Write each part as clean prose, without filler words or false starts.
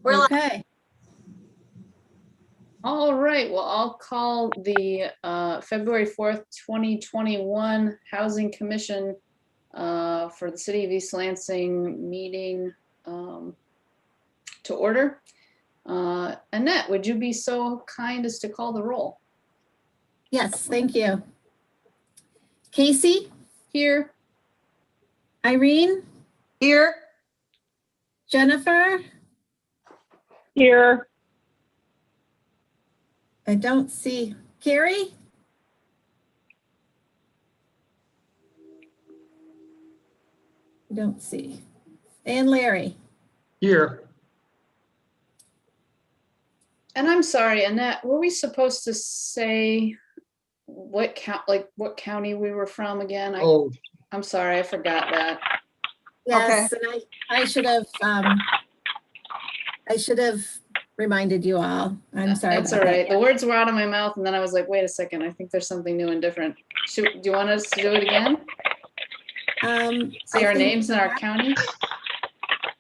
We're Okay. All right, well, I'll call the February 4th, 2021 Housing Commission for the City of East Lansing meeting to order. Annette, would you be so kind as to call the roll? Yes, thank you. Casey, Here. Irene, here. Jennifer, Here. I don't see Carrie. I don't see. And Larry. Here. And I'm sorry, Annette, were we supposed to say what county we were from again? Oh, I'm sorry, I forgot that. Yes, and I should have reminded you all. I'm sorry. That's all about that. right. The words were out of my mouth and then I was like, wait a second, I think there's something new and different. Do you want us to do it again? Say our names and our county?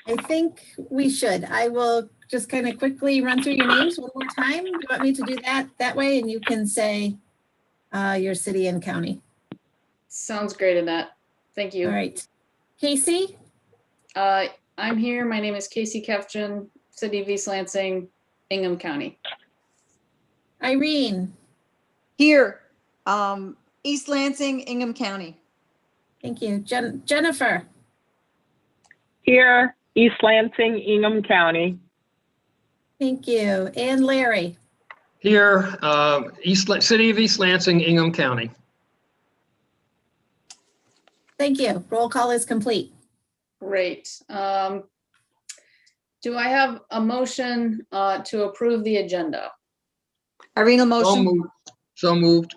I think we should. I will just kind of quickly run through your names one more time. Do you want me to do that way? And you can say your city and county. Sounds great, Annette. Thank you. All right. Casey? I'm here. My name is Casey Kefjan, City of East Lansing, Ingham County. Irene? Here. East Lansing, Ingham County. Thank you. Jennifer? Here. East Lansing, Ingham County. Thank you. And Larry? here, City of East Lansing, Ingham County. Thank you. Roll call is complete. Great. Do I have a motion to approve the agenda? Irene, So motion. moved. So moved.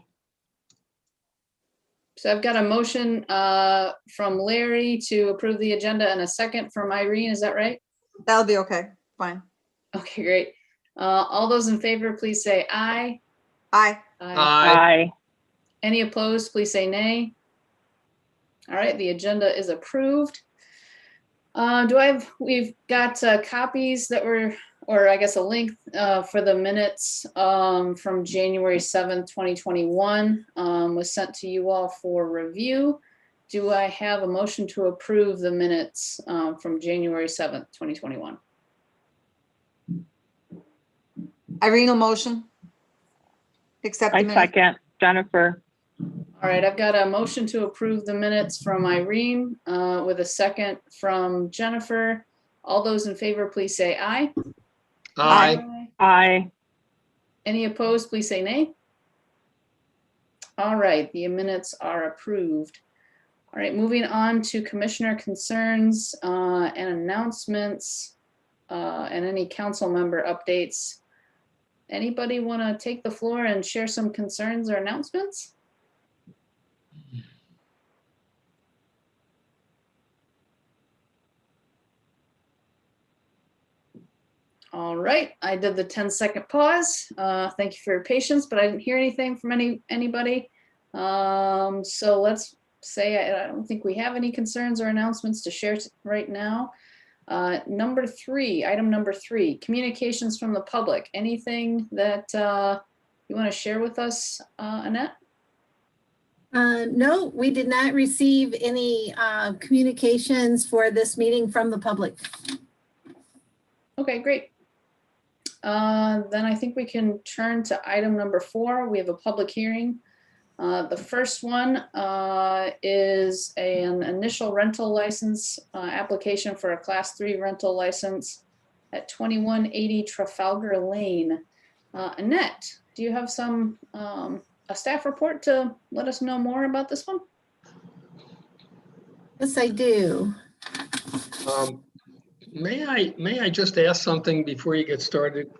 So I've got a motion from Larry to approve the agenda and a second from Irene. Is that right? That'll be okay. Fine. Okay, great. All those in favor, please say aye. Aye. Aye. Any opposed, please say nay. All right, the agenda is approved. We've got copies that were, or I guess a link for the minutes from January 7th, 2021 was sent to you all for review. Do I have a motion to approve the minutes from January 7th, 2021? Irene, motion. Accept the I minutes. second. Jennifer. All right, I've got a motion to approve the minutes from Irene with a second from Jennifer. All those in favor, please say aye. Aye. Aye. Any opposed, please say nay. All right, the minutes are approved. All right, moving on to commissioner concerns and announcements and any council member updates. Anybody want to take the floor and share some concerns or announcements? All right, I did the 10-second pause. Thank you for your patience, but I didn't hear anything from anybody. So let's say I don't think we have any concerns or announcements to share right now. Item number three, communications from the public. Anything that you want to share with us, Annette? No, we did not receive any communications for this meeting from the public. Okay, great. Then I think we can turn to item number 4. We have a public hearing. The first one is an initial rental license application for a Class 3 rental license at 2180 Trafalgar Lane. Annette, do you have a staff report to let us know more about this one? Yes, I do. May I just ask something before you get started?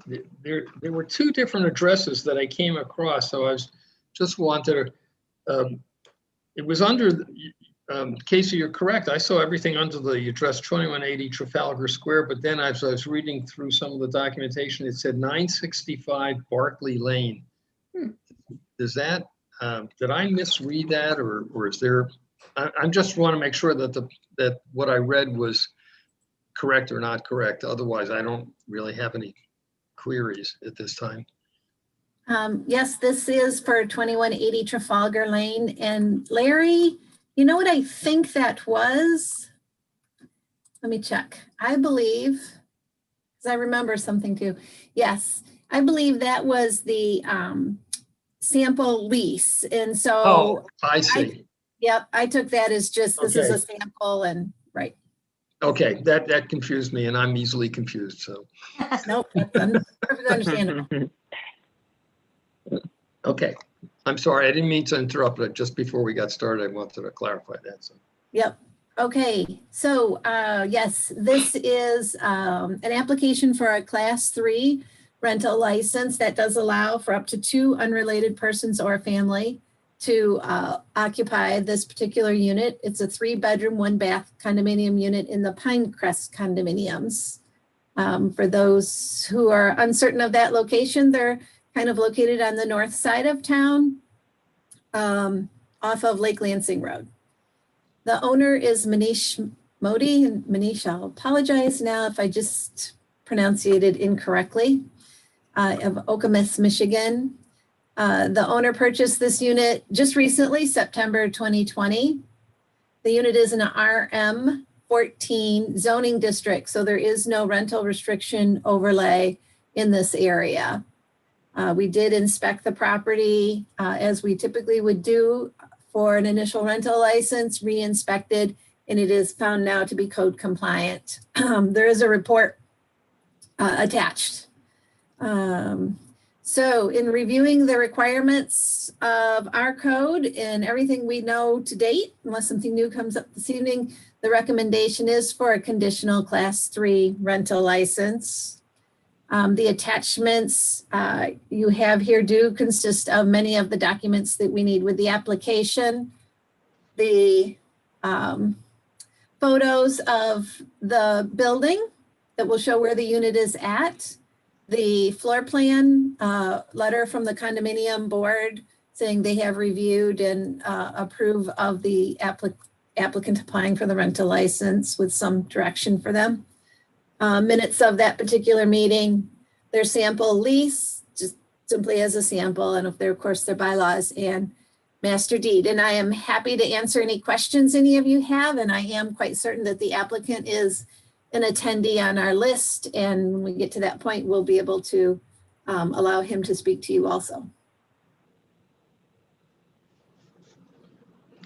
There were 2 different addresses that I came across, so I just wanted to, it was under, Casey, you're correct. I saw everything under the address 2180 Trafalgar Square, but then as I was reading through some of the documentation, it said 965 Barclay Lane. Does that, did I misread that, or is there, I just want to make sure that that what I read was correct or not correct. Otherwise, I don't really have any queries at this time. Yes, this is for 2180 Trafalgar Lane. And Larry, you know what I think that was? Let me check. I believe, because I remember something too. Yes, I believe that was the sample lease. And so, Oh, I see. yep, I took that as just, this is a Okay. sample and, right. Okay, that confused me, and I'm easily confused, so, Nope, that's perfectly understandable. okay. I'm sorry, I didn't mean to interrupt, but just before we got started, I wanted to clarify that, so. Yep. Okay. So yes, this is an application for a class 3 rental license that does allow for up to 2 unrelated persons or family to occupy this particular unit. It's a 3-bedroom, 1-bath condominium unit in the Pinecrest condominiums. For those who are uncertain of that location, they're kind of located on the north side of town, off of Lake Lansing Road. The owner is Manish Modi, and Manish, I'll apologize now if I just pronunciated incorrectly, of Okemos, Michigan. The owner purchased this unit just recently, September 2020. The unit is in an RM 14 zoning district, so there is no rental restriction overlay in this area. We did inspect the property as we typically would do for an initial rental license, re-inspected, and it is found now to be code compliant. There is a report attached. So in reviewing the requirements of our code and everything we know to date, unless something new comes up this evening, the recommendation is for a conditional class 3 rental license. The attachments you have here do consist of many of the documents that we need with the application. The photos of the building that will show where the unit is at. The floor plan letter from the condominium board saying they have reviewed and approve of the applicant applying for the rental license with some direction for them. Minutes of that particular meeting, their sample lease, just simply as a sample, and of course, their bylaws and master deed. And I am happy to answer any questions any of you have, and I am quite certain that the applicant is an attendee on our list, and when we get to that point, we'll be able to allow him to speak to you also.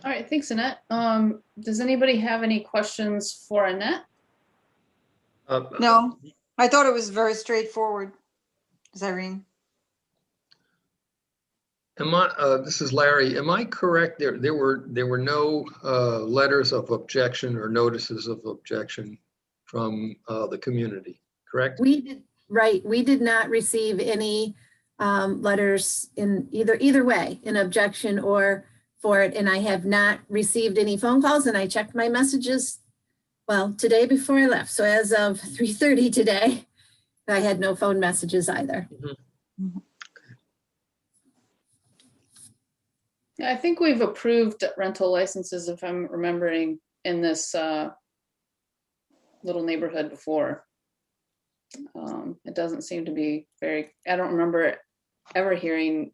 All right, thanks, Annette. Does anybody have any questions for Annette? No, I thought it was very straightforward. Is Irene? This is Larry. Am I correct? There were no letters of objection or notices of objection from the community, correct? We did not receive any letters in either way, in objection or for it, and I have not received any phone calls, and I checked my messages, well, today before I left. So as of 3:30 today, I had no phone messages either. Mm-hmm. Yeah, I think we've approved rental licenses, if I'm remembering, in this little neighborhood before. It doesn't seem to be I don't remember ever hearing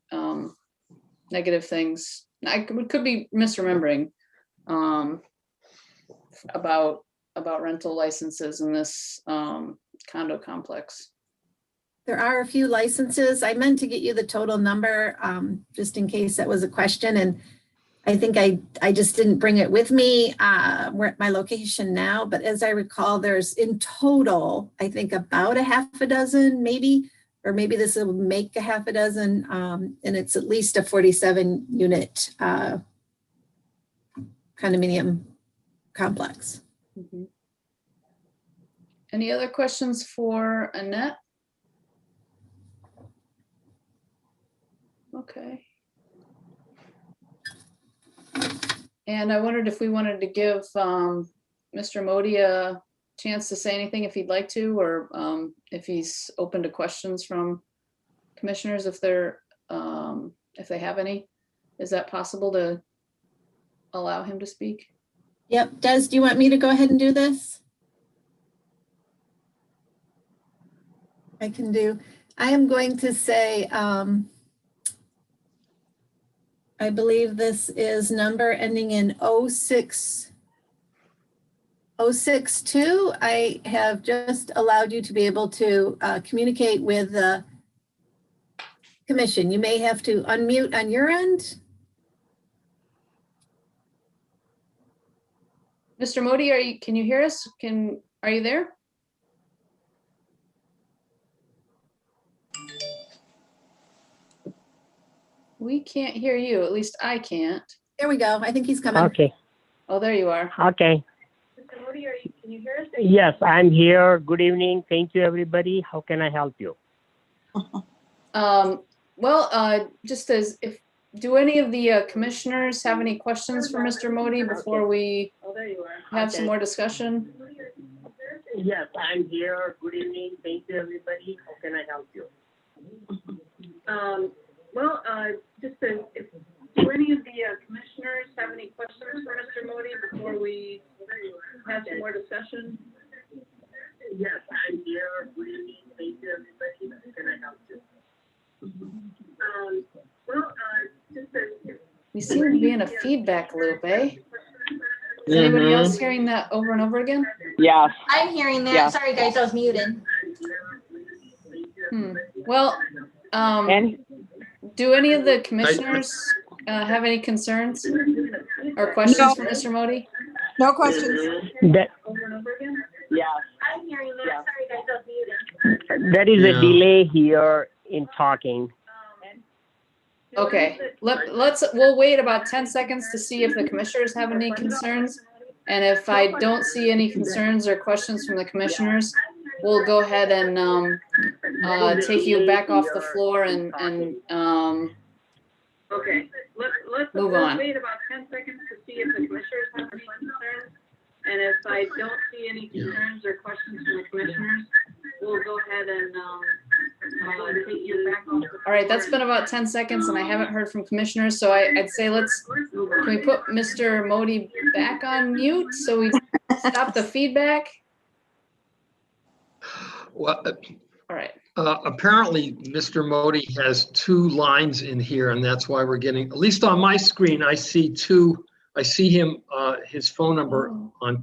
negative things. I could be misremembering about rental licenses in this condo complex. There are a few licenses. I meant to get you the total number just in case that was a question. And I think I just didn't bring it with me. We're at my location now, but as I recall, there's in total, I think about a half a dozen, maybe, or maybe this will make a half a dozen. And it's at least a 47 unit condominium complex. Mm-hmm. Any other questions for Annette? Okay. And I wondered if we wanted to give Mr. Modi a chance to say anything if he'd like to, or if he's open to questions from commissioners if they have any. Is that possible to allow him to speak? Yep. Des, do you want me to go ahead and do this? I can do. I am going to say, I believe this is number ending in 062. I have just allowed you to be able to communicate with the commission. You may have to unmute on your end. Mr. Modi, can you hear us? Are you there? We can't hear you, at least I can't. There we go. I think he's coming. Okay, Oh, there you are. okay. Mr. Modi, can you hear us? Yes, I'm here. Good evening. Thank you, everybody. How can I help you? Just as do any of the commissioners have any questions for Mr. Modi before we have some more discussion? Yes, I'm here. Good evening. Thank you, everybody. How can I help you? Do any of the commissioners have any questions for Mr. Modi before we have some more discussion? Yes, I'm here. Good evening. Thank you, everybody. How can I help you? We seem to be in a feedback loop, eh? Is anybody else hearing that over and over again? Yes. I'm hearing that. Yeah. Sorry, guys, I was muted. Well, And do any of the commissioners have any concerns or questions No. for Mr. Modi? No questions. That, Over and over again? yeah, I'm hearing that. Yeah. Sorry, guys, I was muted. there is Yeah. a delay here in talking. Okay, we'll wait about 10 seconds to see if the commissioners have any concerns. And if I don't see any concerns or questions from the commissioners, we'll go ahead and take you back off the floor and Okay, let's Move on. wait about 10 seconds to see if the commissioners have any concerns. And if I don't see any concerns or questions from the commissioners, we'll go ahead and take you back off the floor. all right, that's been about 10 seconds and I haven't heard from commissioners, so I'd say can we put Mr. Modi back on mute so we stop the feedback? Well, All right, apparently, Mr. Modi has two lines in here, and that's why we're getting, at least on my screen, I see him, his phone number on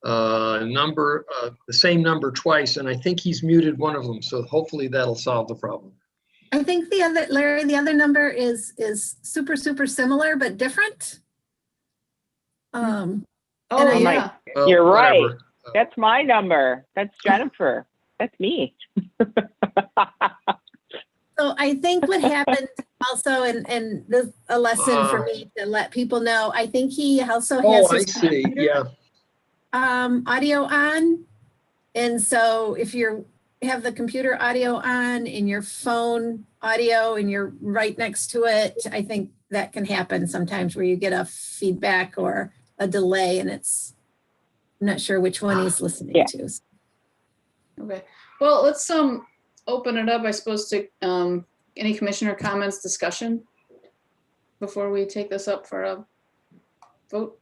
the same number twice, and I think he's muted one of them, so hopefully that'll solve the problem. I think Larry, the other number is super, super similar, but different. oh, And I- yeah, Well, You're right. whatever. that's my number. That's Jennifer. That's me. So I think what happened also, and this is a lesson for me to let people know, I think he also Oh, has I his see, yeah. audio on. And so if you have the computer audio on and your phone audio and you're right next to it, I think that can happen sometimes where you get a feedback or a delay and I'm not sure which one he's listening Yeah. to. okay. Well, let's open it up, I suppose, to any commissioner comments, discussion before we take this up for a vote.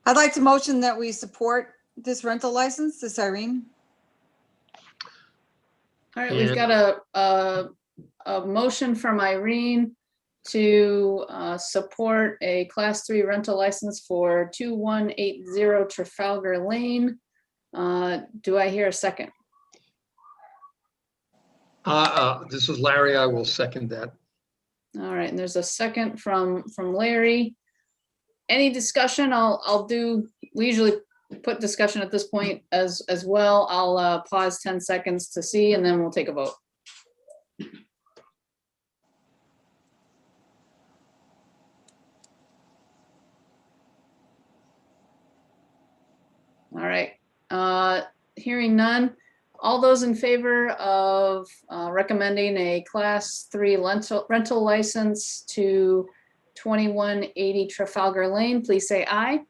I'd like to motion that we support this rental license, this Irene. All right, we've And- got a motion from Irene to support a Class 3 rental license for 2180 Trafalgar Lane. Do I hear a second? This is Larry, I will second that. All right, and there's a second from Larry. Any discussion? We usually put discussion at this point as well. I'll pause 10 seconds to see, and then we'll take a vote. All right, hearing none. All those in favor of recommending a Class 3 rental license to 2180 Trafalgar Lane, please say aye.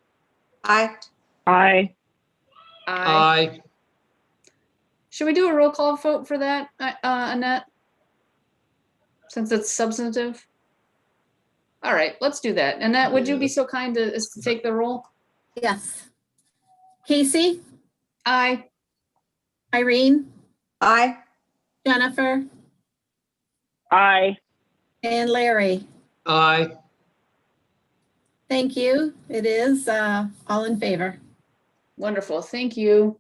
Aye. Aye. Aye. Should we do a roll call vote for that, Annette? Since it's substantive? All right, let's do that. Annette, would you be so kind as to take the roll? Yes. Casey, Aye. Irene, Aye. Jennifer, Aye. and Larry. Aye. Thank you. It is all in favor. Wonderful, thank you.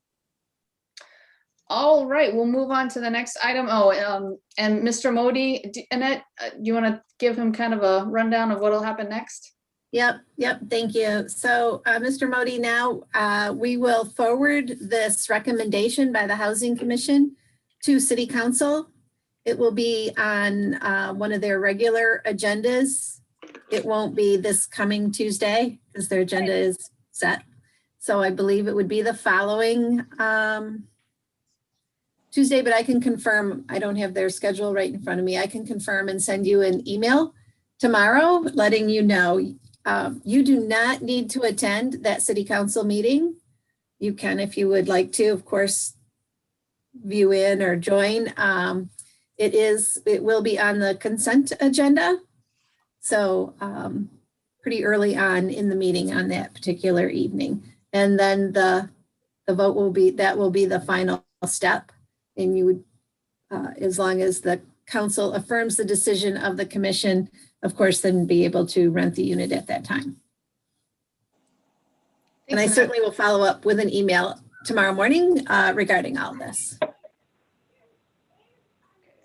All right, we'll move on to the next item. Oh, and Mr. Modi, Annette, do you want to give him kind of a rundown of what'll happen next? Yep, thank you. So Mr. Modi, now we will forward this recommendation by the Housing Commission to City Council. It will be on one of their regular agendas. It won't be this coming Tuesday because their agenda is set. So I believe it would be the following Tuesday, but I can confirm. I don't have their schedule right in front of me. I can confirm and send you an email tomorrow letting you know. You do not need to attend that City Council meeting. You can, if you would like to, of course, view in or join. It will be on the consent agenda. So pretty early on in the meeting on that particular evening. And then the vote will be the final step. And you would, as long as the council affirms the decision of the commission, of course, then be able to rent the unit at that time. And I Thanks, Annette. certainly will follow up with an email tomorrow morning regarding all of this.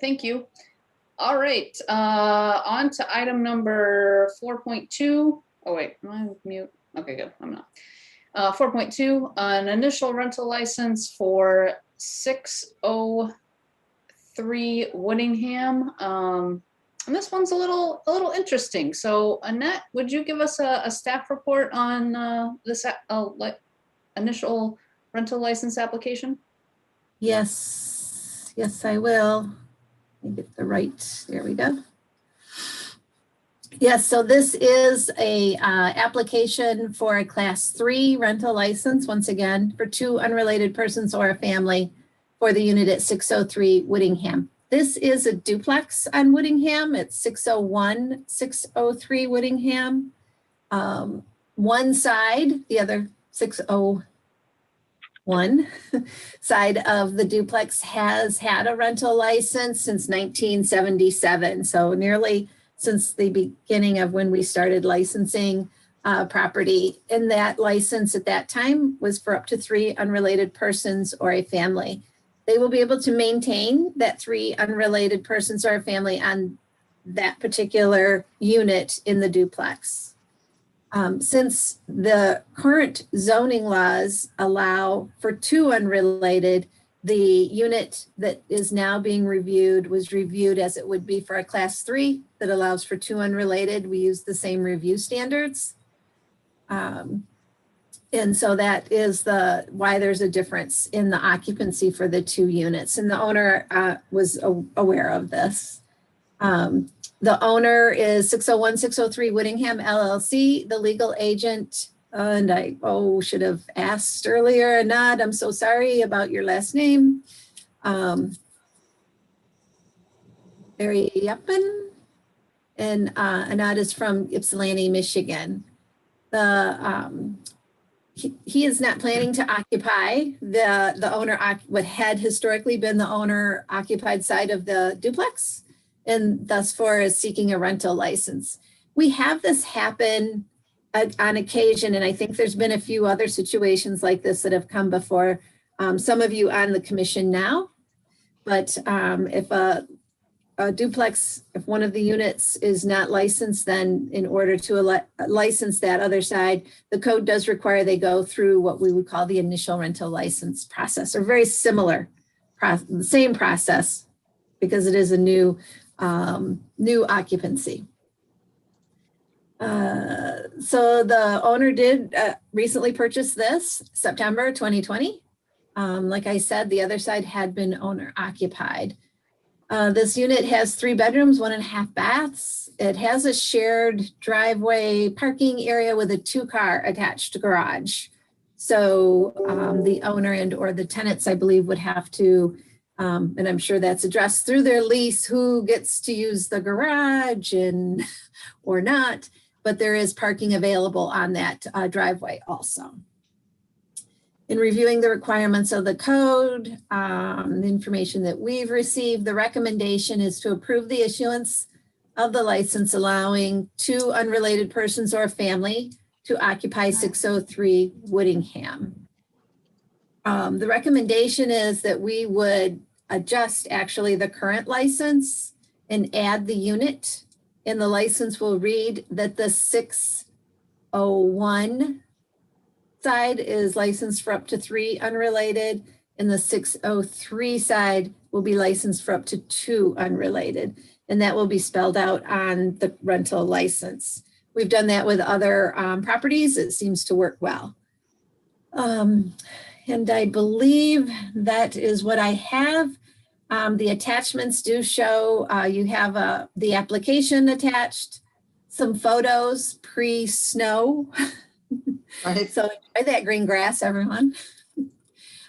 Thank you. All right, on to item number 4.2. Oh wait, am I mute? Okay, good, I'm not. 4.2, an initial rental license for 603 Woodingham. And this one's a little interesting. So Annette, would you give us a staff report on this initial rental license application? Yes, I will. Let me get the right, there we go. Yes, so this is a application for a Class 3 rental license, once again, for 2 unrelated persons or a family for the unit at 603 Woodingham. This is a duplex on Woodingham. It's 601, 603 Woodingham. One side, the other 601 side of the duplex has had a rental license since 1977. So nearly since the beginning of when we started licensing property. And that license at that time was for up to 3 unrelated persons or a family. They will be able to maintain that 3 unrelated persons or a family on that particular unit in the duplex. Since the current zoning laws allow for 2 unrelated, the unit that is now being reviewed was reviewed as it would be for a Class 3 that allows for 2 unrelated. We use the same review standards. And so that is why there's a difference in the occupancy for the 2 units. And the owner was aware of this. The owner is 601 603 Woodingham LLC, the legal agent. And I should have asked earlier, Anad, I'm so sorry about your last name. Barry Yeppen. And Anad is from Ypsilanti, Michigan. He is not planning to occupy the owner, what had historically been the owner occupied side of the duplex, and thus far is seeking a rental license. We have this happen on occasion, and I think there's been a few other situations like this that have come before some of you on the commission now. But if a duplex, if one of the units is not licensed, then in order to license that other side, the code does require they go through what we would call the initial rental license process, or very similar, the same process, because it is a new occupancy. So the owner did recently purchase this September 2020. Like I said, the other side had been owner occupied. This unit has 3 bedrooms, 1.5 baths. It has a shared driveway parking area with a 2-car attached garage. So the owner and or the tenants, I believe, would have to, and I'm sure that's addressed through their lease, who gets to use the garage and or not. but there is parking available on that driveway also. In reviewing the requirements of the code, the information that we've received, the recommendation is to approve the issuance of the license allowing 2 unrelated persons or family to occupy 603 Woodingham. The recommendation is that we would adjust actually the current license and add the unit. And the license will read that the 601 side is licensed for up to 3 unrelated, and the 603 side will be licensed for up to 2 unrelated. And that will be spelled out on the rental license. We've done that with other properties. It seems to work well. And I believe that is what I have. The attachments do show you have the application attached, some photos pre-snow. Right. So enjoy that green grass, everyone.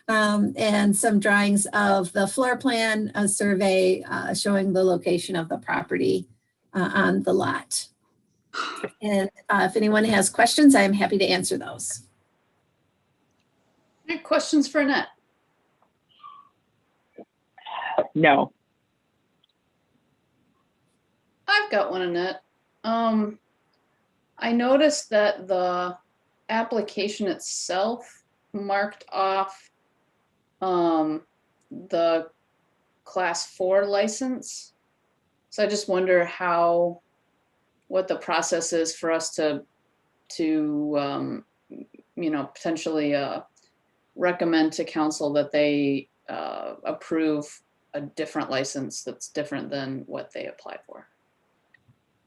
And some drawings of the floor plan, a survey showing the location of the property on the lot. And if anyone has questions, I'm happy to answer those. Any questions for Annette? No. I've got one, Annette. I noticed that the application itself marked off the class 4 license. So I just wonder what the process is for us to potentially recommend to council that they approve a different license that's different than what they applied for.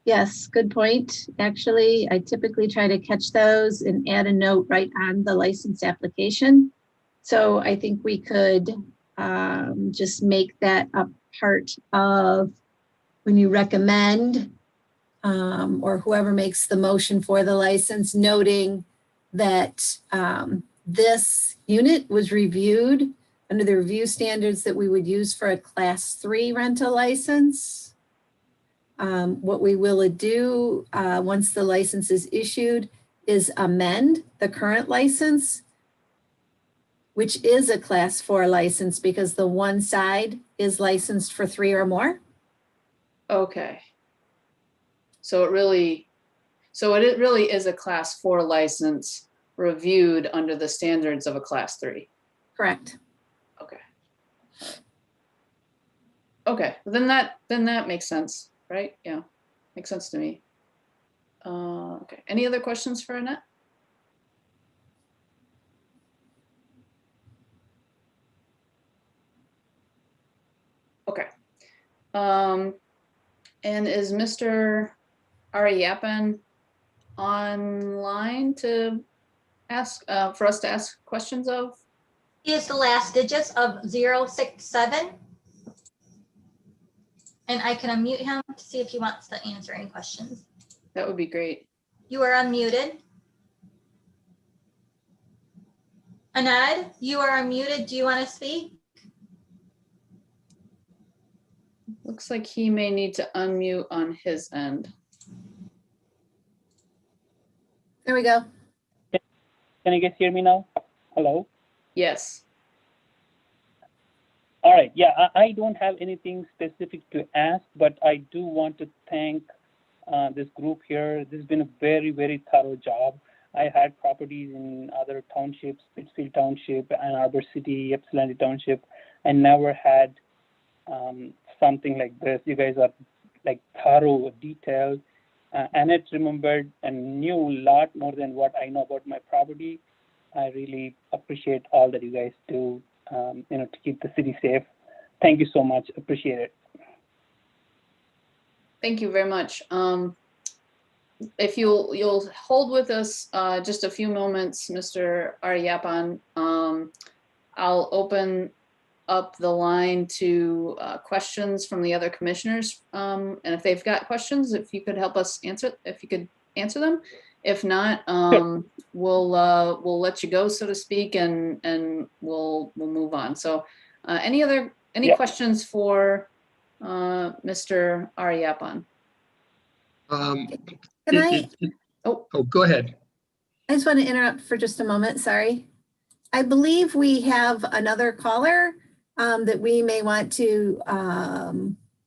Yes, good point. Actually, I typically try to catch those and add a note right on the license application. So I think we could just make that a part of when you recommend or whoever makes the motion for the license, noting that this unit was reviewed under the review standards that we would use for a class 3 rental license. What we will do once the license is issued is amend the current license, which is a class 4 license because the one side is licensed for 3 or more. Okay. So it really is a class 4 license reviewed under the standards of a class 3. Correct. Okay. Okay, then that makes sense, right? Yeah, makes sense to me. Okay, any other questions for Annette? Okay. And is Mr. Ariappan online to ask for us to ask questions of? He is the last digits of 067. And I can unmute him to see if he wants to answer any questions. That would be great. You are unmuted. Anad, you are unmuted. Do you want to speak? Looks like he may need to unmute on his end. There we go. Can you guys hear me now? Hello? Yes. All right. Yeah, I don't have anything specific to ask, but I do want to thank this group here. This has been a very, very thorough job. I had properties in other townships, Pittsfield Township, Ann Arbor City, Ypsilanti Township, and never had something like this. You guys are like thorough, detailed. Annette remembered and knew a lot more than what I know about my property. I really appreciate all that you guys do, to keep the city safe. Thank you so much. Appreciate it. Thank you very much. If you'll hold with us just a few moments, Mr. Ariappan, I'll open up the line to questions from the other commissioners. And if they've got questions, if you could help us answer, if you could answer them. If not, we'll let you go, so to speak, and we'll move on. So any questions for Mr. Ariappan? Oh, go ahead. I just want to interrupt for just a moment, sorry. I believe we have another caller that we may want to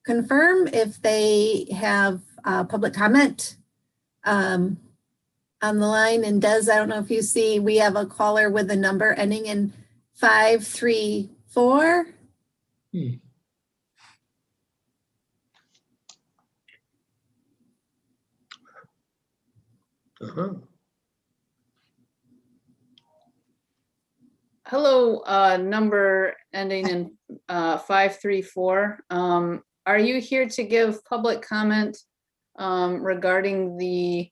confirm if they have public comment on the line. And Des, I don't know if you see, we have a caller with a number ending in 534. Hello, number ending in 534. Are you here to give public comment regarding the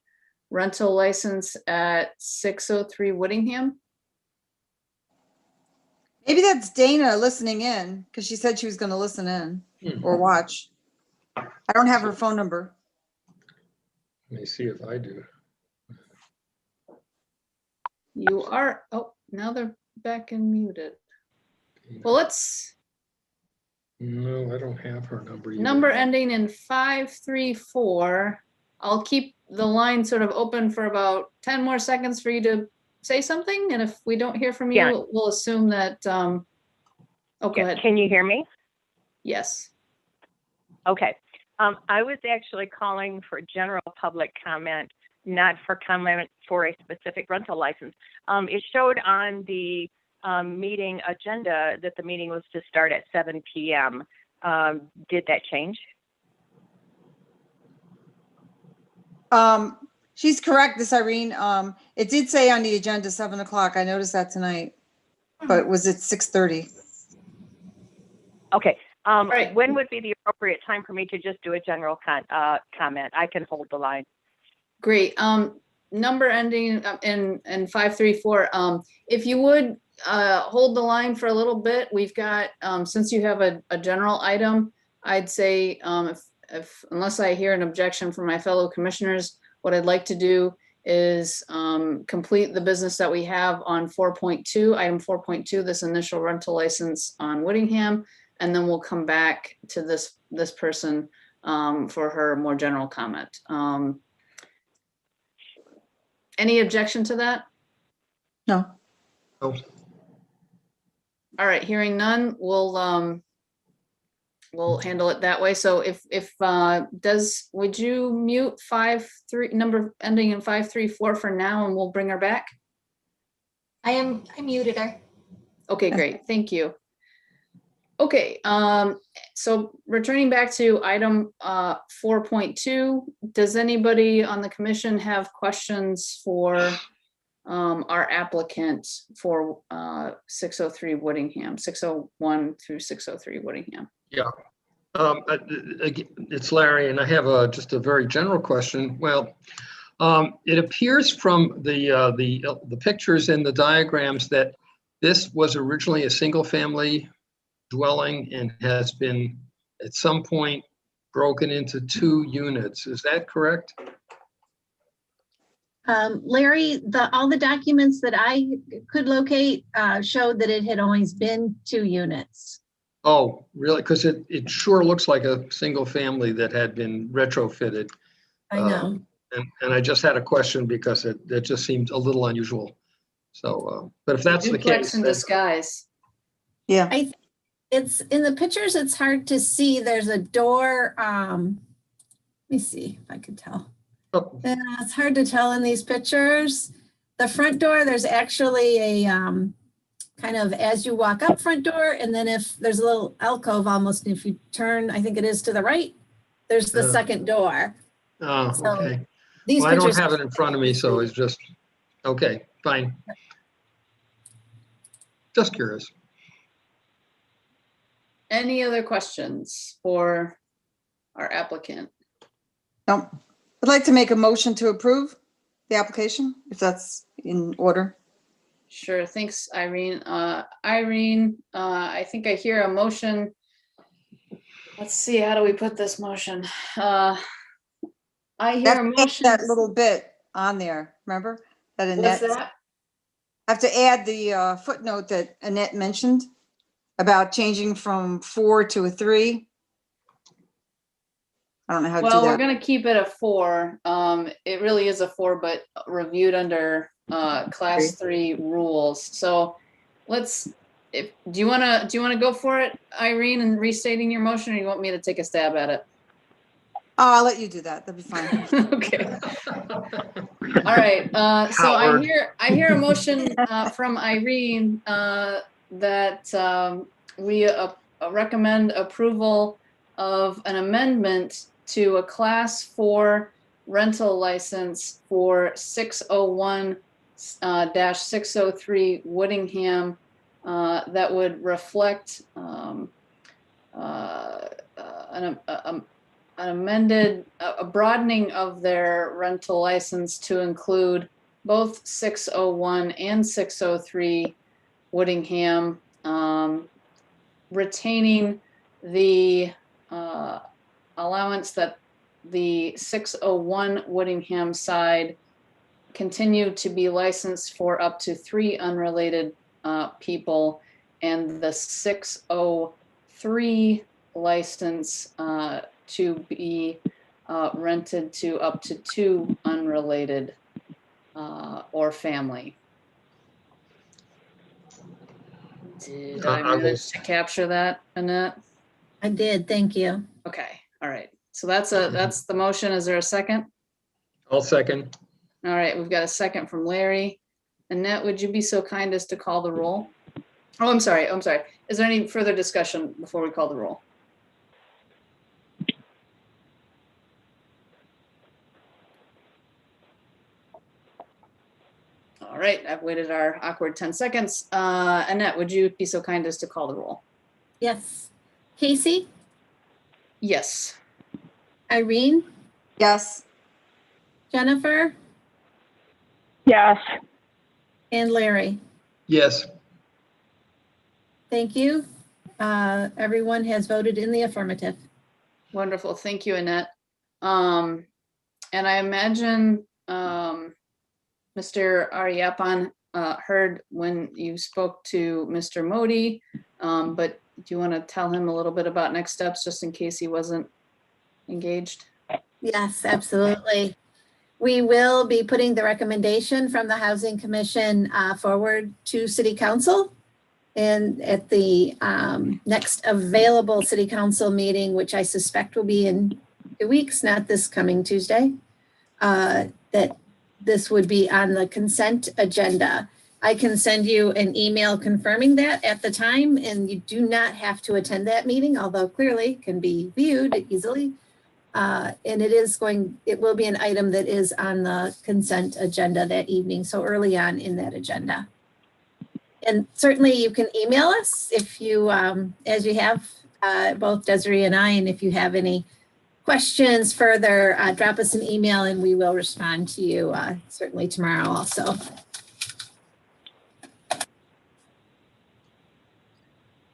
rental license at 603 Whittingham? Maybe that's Dana listening in because she said she was going to listen in or watch. I don't have her phone number. Let me see if I do. You are, oh, now they're back and muted. Well, let's. No, I don't have her number either. Number ending in 534. I'll keep the line sort of open for about 10 more seconds for you to say something. And if we don't hear from you, Yeah. we'll assume that, oh, go ahead. Can you hear me? Yes. Okay. I was actually calling for general public comment, not for comment for a specific rental license. It showed on the meeting agenda that the meeting was to start at 7 p.m. Did that change? She's correct, this Irene. It did say on the agenda 7 o'clock. I noticed that tonight, but was it 6:30? Okay. Right. When would be the appropriate time for me to just do a general comment? I can hold the line. Great. Number ending in 534. If you would hold the line for a little bit, we've got, since you have a general item, I'd say if unless I hear an objection from my fellow commissioners, what I'd like to do is complete the business that we have on 4.2, item 4.2, this initial rental license on Whittingham, and then we'll come back to this person for her more general comment. Any objection to that? No. Oh, All right, hearing none, we'll handle it that way. So if would you mute number ending in 534 for now, and we'll bring her back? I muted her. Okay, great, thank you. Okay, so returning back to item 4.2, does anybody on the commission have questions for our applicant for 603 Whittingham, 601 through 603 Whittingham? yeah. It's Larry, and I have just a very general question. Well, it appears from the pictures and the diagrams that this was originally a single-family dwelling and has been at some point broken into 2 units. Is that correct? Larry, all the documents that I could locate showed that it had always been 2 units. Oh, really? Because it sure looks like a single family that had been retrofitted. I know. And I just had a question because it just seemed a little unusual. So, but if that's the Duplex case, in then, disguise. Yeah. It's in the pictures, it's hard to see. There's a door. Let me see if I can tell. oh, Yeah, it's hard to tell in these pictures. The front door, there's actually a kind of as you walk up front door, and then if there's a little alcove almost, if you turn, I think it is to the right, there's the second door. oh, So okay. these Well, I don't pictures have it in front of me, so it's just, okay, fine. Just curious. Any other questions for our applicant? No. I'd like to make a motion to approve the application, if that's in order. Sure, thanks, Irene. Irene, I think I hear a motion. Let's see, how do we put this motion? I hear a motion. That little bit on there, remember? That What's Annette, that? I have to add the footnote that Annette mentioned about changing from 4 to a 3 I don't know how to do Well, we're that. gonna keep it a 4. It really is a 4, but reviewed under class 3 rules. So do you wanna go for it, Irene, and restating your motion, or you want me to take a stab at it? Oh, I'll let you do that. That'd be fine. Okay. All right, so Howard. I hear a motion from Irene that we recommend approval of an amendment to a class 4 rental license for 601-603 Whittingham that would reflect an amended, a broadening of their rental license to include both 601 and 603 Whittingham, retaining the allowance that the 601 Whittingham side continue to be licensed for up to 3 unrelated people, and the 603 license to be rented to up to 2 unrelated or family. Did I manage to capture that, Annette? I did, thank you. Okay, all right. So that's the motion. Is there a second? I'll second. All right, we've got a second from Larry. Annette, would you be so kind as to call the roll? Oh, I'm sorry. Is there any further discussion before we call the roll? All right, I've waited our awkward 10 seconds. Annette, would you be so kind as to call the roll? Yes. Casey, Yes. Irene, Yes. Jennifer, Yes. and Larry. Yes. Thank you. Everyone has voted in the affirmative. Wonderful. Thank you, Annette. And I imagine Mr. Aryapan heard when you spoke to Mr. Modi, but do you want to tell him a little bit about next steps, just in case he wasn't engaged? Yes, absolutely. We will be putting the recommendation from the Housing Commission forward to City Council. And at the next available City Council meeting, which I suspect will be in 2 weeks, not this coming Tuesday, that this would be on the consent agenda. I can send you an email confirming that at the time, and you do not have to attend that meeting, although clearly can be viewed easily. And it will be an item that is on the consent agenda that evening, so early on in that agenda. And certainly you can email us if you, as you have, both Desiree and I, and if you have any questions further, drop us an email and we will respond to you certainly tomorrow also.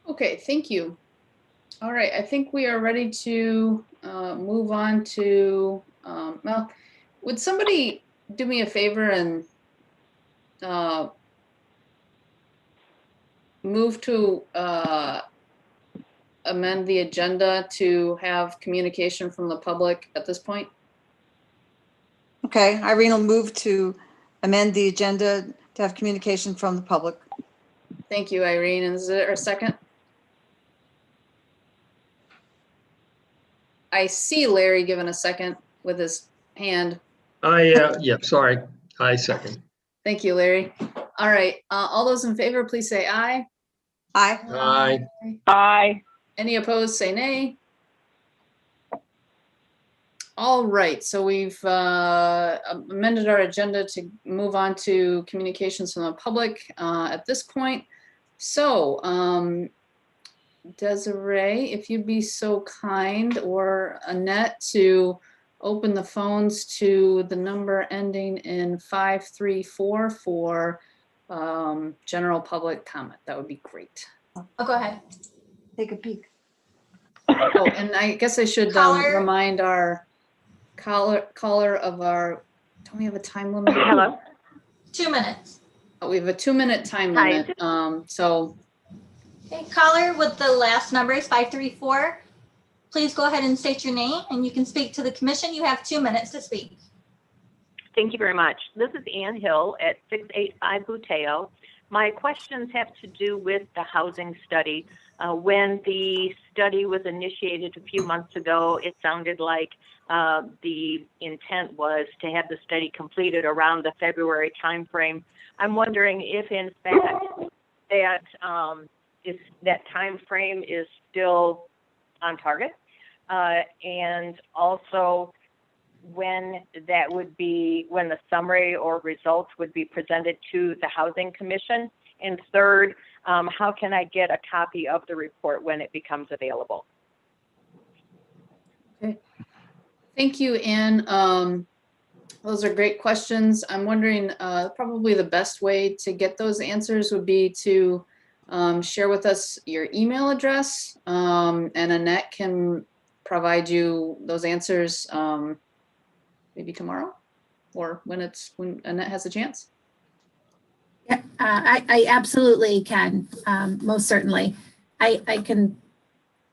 Okay, thank you. All right, I think we are ready to move on to, well, would somebody do me a favor and move to amend the agenda to have communication from the public at this point? Okay, Irene will move to amend the agenda to have communication from the public. Thank you, Irene. And is there a second? I see Larry giving a second with his hand. Yeah, sorry. I second. Thank you, Larry. All right, all those in favor, please say aye. Aye. Aye. Aye. Any opposed, say nay. All right, so we've amended our agenda to move on to communications from the public at this point. So, Desiree, if you'd be so kind, or Annette, to open the phones to the number ending in 534 for general public comment, that would be great. Oh, go ahead. Take a peek. Oh, and I guess I should Caller. remind our caller of our, don't we have a time limit? Hello. 2 minutes. Oh, we have a 2-minute time Hi. limit. So Okay, caller with the last number is 534. Please go ahead and state your name and you can speak to the commission. You have 2 minutes to speak. Thank you very much. This is Ann Hill at 685 Buteo. My questions have to do with the housing study. When the study was initiated a few months ago, it sounded like the intent was to have the study completed around the February timeframe. I'm wondering if, in fact, that time frame is still on target, and also when that would be, when the summary or results would be presented to the Housing Commission. And third, how can I get a copy of the report when it becomes available? Okay. Thank you, Anne. Those are great questions. I'm wondering, probably the best way to get those answers would be to share with us your email address, and Annette can provide you those answers maybe tomorrow or when Annette has a chance. Yeah, I absolutely can, most certainly. I can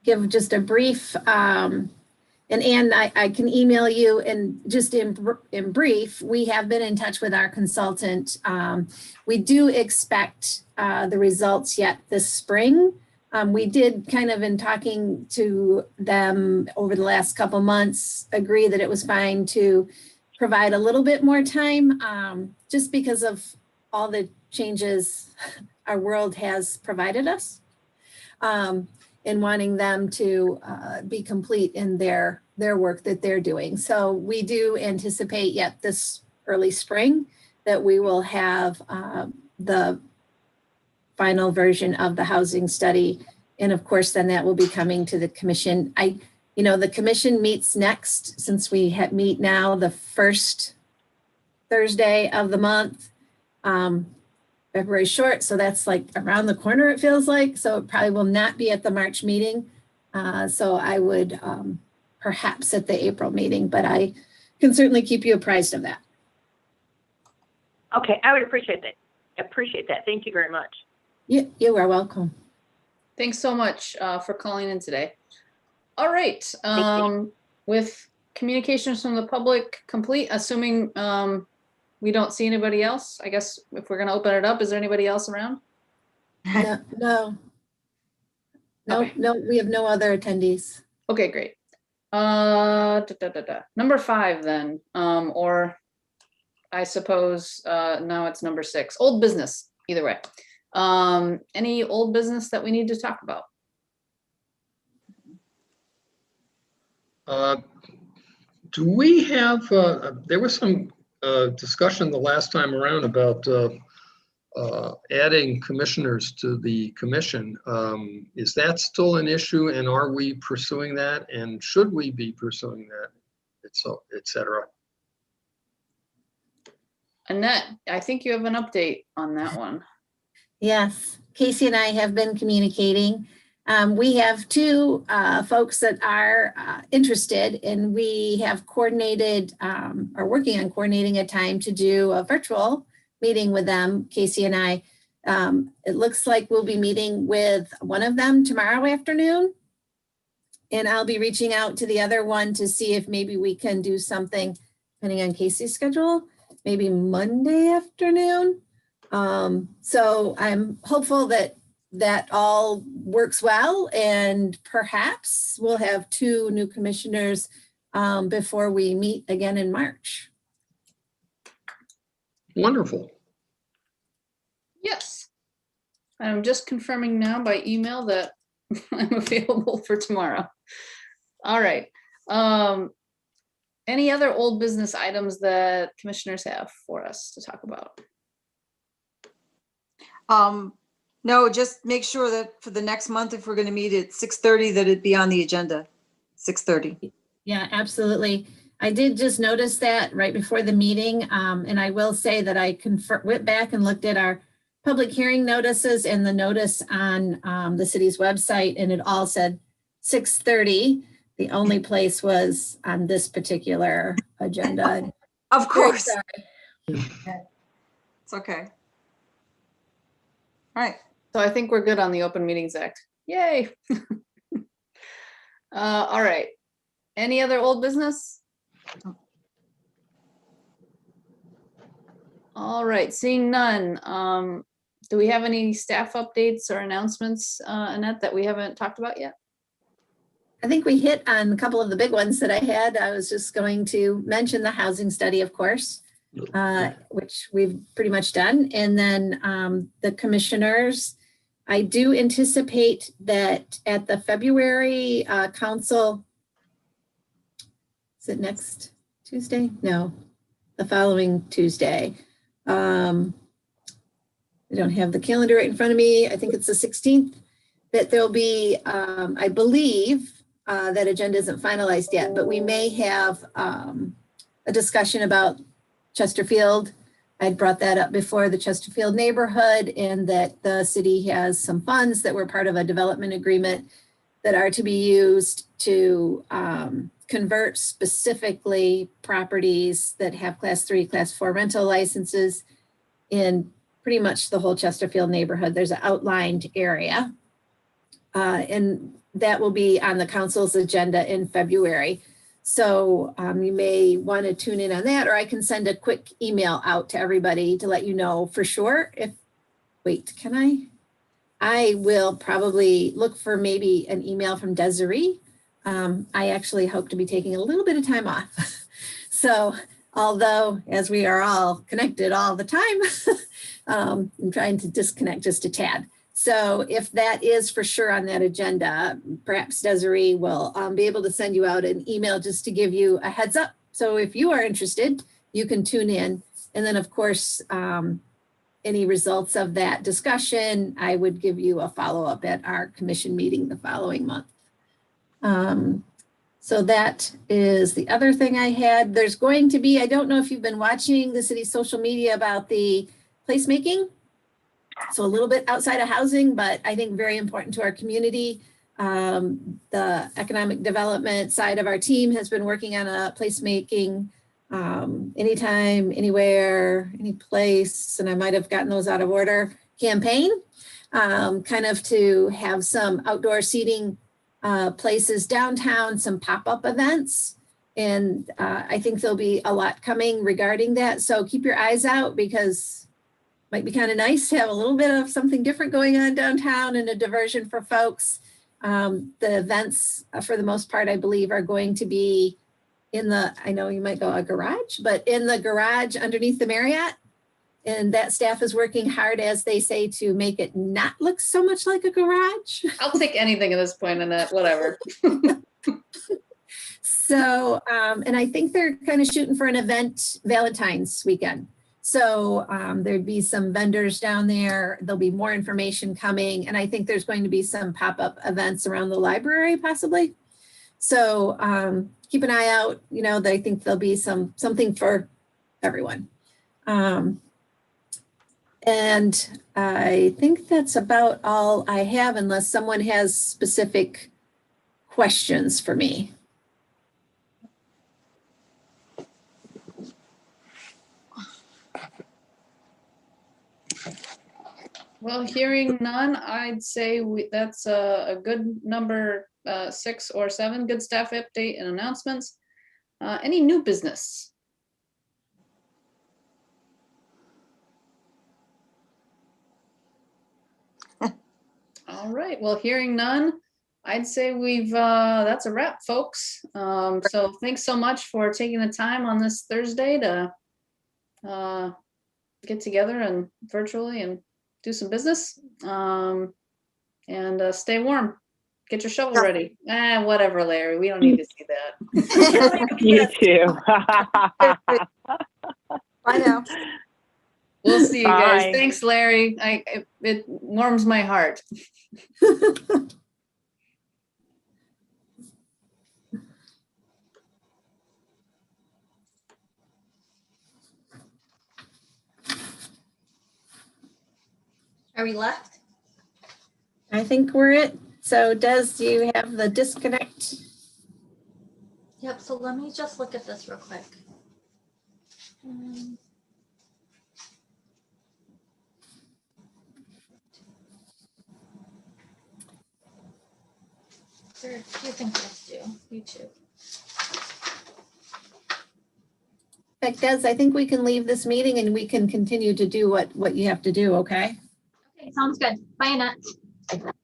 give just a brief, and Anne, I can email you, and just in brief, we have been in touch with our consultant. We do expect the results yet this spring. We did kind of, in talking to them over the last couple months, agree that it was fine to provide a little bit more time, just because of all the changes our world has provided us, in wanting them to be complete in their work that they're doing. So we do anticipate yet this early spring that we will have the final version of the housing study. And of course, then that will be coming to the commission. The commission meets next, since we meet now the first Thursday of the month. February short, so that's like around the corner, it feels like. So it probably will not be at the March meeting. So I would perhaps at the April meeting, but I can certainly keep you apprised of that. Okay, I would appreciate that. Thank you very much. You are welcome. Thanks so much for calling in today. All right, with communications from the public complete, assuming we don't see anybody else, I guess if we're going to open it up, is there anybody else around? No, Okay. we have no other attendees. Okay, great. Number 5 then, or I suppose now it's number 6, old business, either way. Any old business that we need to talk about? Do we have, there was some discussion the last time around about adding commissioners to the commission. Is that still an issue, and are we pursuing that, and should we be pursuing that, et cetera? Annette, I think you have an update on that one. Yes, Casey and I have been communicating. We have 2 folks that are interested, and we have coordinated, are working on coordinating a time to do a virtual meeting with them, Casey and I. It looks like we'll be meeting with one of them tomorrow afternoon, and I'll be reaching out to the other one to see if maybe we can do something, depending on Casey's schedule, maybe Monday afternoon. So I'm hopeful that all works well, and perhaps we'll have 2 new commissioners before we meet again in March. Wonderful. Yes. I'm just confirming now by email that I'm available for tomorrow. All right. Any other old business items that commissioners have for us to talk about? No, just make sure that for the next month, if we're going to meet at 6:30, that it be on the agenda, 6:30. Yeah, absolutely. I did just notice that right before the meeting. And I will say that I went back and looked at our public hearing notices and the notice on the city's website, and it all said 6:30. The only place was on this particular agenda. Of course. Very It's okay. All right. So I think we're good on the Open Meetings Act. Yay. All right. Any other old business? All right, seeing none. Do we have any staff updates or announcements, Annette, that we haven't talked about yet? I think we hit on a couple of the big ones that I had. I was just going to mention the housing study, of course, which we've pretty much done. And then the commissioners, I do anticipate that at the February council, is it next Tuesday? No, the following Tuesday. I don't have the calendar right in front of me. I think it's the 16th, that there'll be, I believe, that agenda isn't finalized yet, but we may have a discussion about Chesterfield. I'd brought that up before, the Chesterfield neighborhood, and that the city has some funds that were part of a development agreement that are to be used to convert specifically properties that have class 3, class 4 rental licenses in pretty much the whole Chesterfield neighborhood. There's an outlined area. And that will be on the council's agenda in February. So you may want to tune in on that, or I can send a quick email out to everybody to let you know for sure. Wait, can I? I will probably look for maybe an email from Desiree. I actually hope to be taking a little bit of time off. So although, as we are all connected all the time, I'm trying to disconnect just a tad. So if that is for sure on that agenda, perhaps Desiree will be able to send you out an email just to give you a heads up. So if you are interested, you can tune in. And then of course, any results of that discussion, I would give you a follow-up at our commission meeting the following month. So that is the other thing I had. There's going to be, I don't know if you've been watching the city's social media about the placemaking. So a little bit outside of housing, but I think very important to our community. The economic development side of our team has been working on a placemaking anytime, anywhere, any place, and I might have gotten those out of order, campaign, kind of to have some outdoor seating places downtown, some pop-up events. And I think there'll be a lot coming regarding that. So keep your eyes out, because might be kind of nice to have a little bit of something different going on downtown and a diversion for folks. The events, for the most part, I believe, are going to be in the, I know you might go a garage, but in the garage underneath the Marriott. And that staff is working hard, as they say, to make it not look so much like a garage. I'll take anything at this point, Annette, whatever. So, and I think they're kind of shooting for an event Valentine's weekend. So there'd be some vendors down there. There'll be more information coming. And I think there's going to be some pop-up events around the library, possibly. So keep an eye out. You know, I think there'll be something for everyone. And I think that's about all I have, unless someone has specific questions for me. Well, hearing none, I'd say that's a good number 6 or 7, good staff update and announcements. Any new business? All right, well, hearing none, I'd say that's a wrap, folks. So thanks so much for taking the time on this Thursday to get together and virtually and do some business, and stay warm. Get your shovel ready. Whatever, Larry. We don't need to see that. You too. I know. We'll see you guys. Bye. Thanks, Larry. It warms my heart. Are we left? I think we're it. So Des, do you have the disconnect? Yep, so let me just look at this real quick. There are a few things I have to do. YouTube. In fact, Des, I think we can leave this meeting and we can continue to do what you have to do, okay? Okay, sounds good. Bye, Annette.